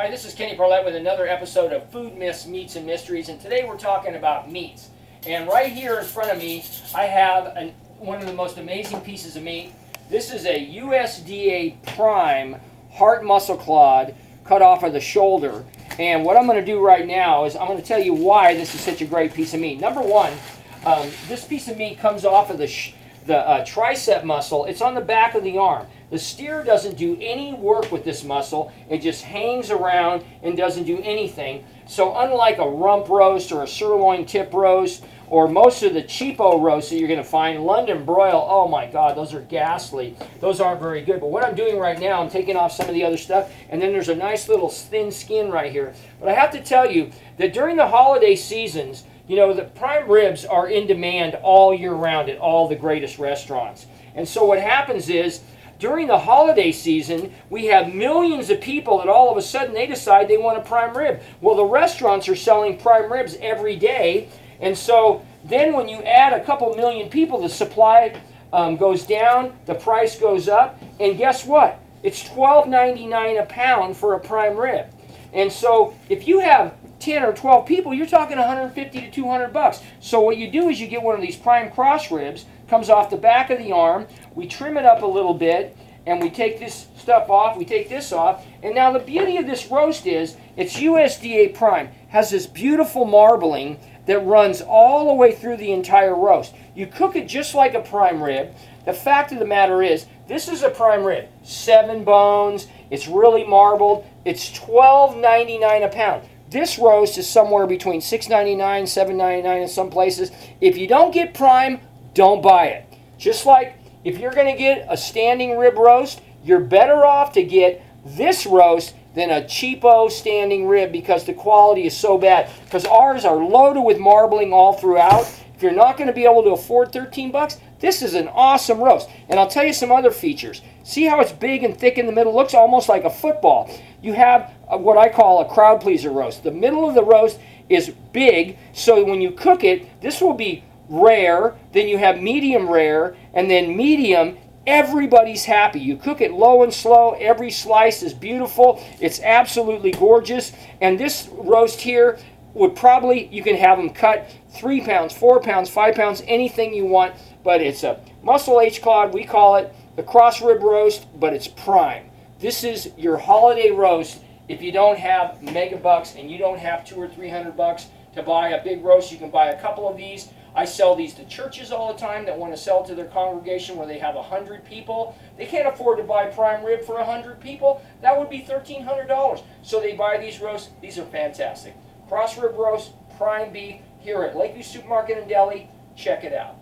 Hi, this is Kenny Parlett with another episode of Food Myths, Meats, and Mysteries, and today we're talking about meats. And right here in front of me, I have one of the most amazing pieces of meat. This is a USDA Prime heart muscle clod cut off of the shoulder. And what I'm going to do right now is I'm going to tell you why this is such a great piece of meat. Number one, this piece of meat comes off of the tricep muscle. It's on the back of the arm. The steer doesn't do any work with this muscle. It just hangs around and doesn't do anything. So unlike a rump roast or a sirloin tip roast or most of the cheapo roasts that you're going to find, London broil, oh my God, those are ghastly. Those aren't very good. But what I'm doing right now, I'm taking off some of the other stuff, and then there's a nice little thin skin right here. But I have to tell you that during the holiday seasons, you know, the prime ribs are in demand all year round at all the greatest restaurants. And so what happens is, during the holiday season, we have millions of people that all of a sudden they decide they want a prime rib. Well, the restaurants are selling prime ribs every day. And so then when you add a couple million people, the supply goes down, the price goes up. And guess what? It's $12.99 a pound for a prime rib. And so if you have 10 or 12 people, you're talking 150 to 200 bucks. So what you do is you get one of these prime cross ribs, comes off the back of the arm, we trim it up a little bit, and we take this stuff off, we take this off, and now the beauty of this roast is, it's USDA Prime, has this beautiful marbling that runs all the way through the entire roast. You cook it just like a prime rib. The fact of the matter is, this is a prime rib, 7 bones, it's really marbled, it's $12.99 a pound. This roast is somewhere between $6.99, $7.99 in some places. If you don't get prime, don't buy it. Just like if you're going to get a standing rib roast, you're better off to get this roast than a cheapo standing rib because the quality is so bad. Because ours are loaded with marbling all throughout. If you're not going to be able to afford 13 bucks, this is an awesome roast. And I'll tell you some other features. See how it's big and thick in the middle? Looks almost like a football. You have what I call a crowd pleaser roast. The middle of the roast is big, so when you cook it, this will be rare, then you have medium rare, and then medium, everybody's happy. You cook it low and slow, every slice is beautiful, it's absolutely gorgeous, and this roast here would probably, you can have them cut 3 pounds, 4 pounds, 5 pounds, anything you want, but it's a muscle H-clod, we call it the cross rib roast, but it's prime. This is your holiday roast if you don't have mega bucks and you don't have 200 or 300 bucks to buy a big roast. You can buy a couple of these. I sell these to churches all the time that want to sell to their congregation where they have 100 people. They can't afford to buy prime rib for 100 people. That would be $1,300. So they buy these roasts. These are fantastic. Cross rib roast, prime beef, here at Lakeview Supermarket and Deli. Check it out.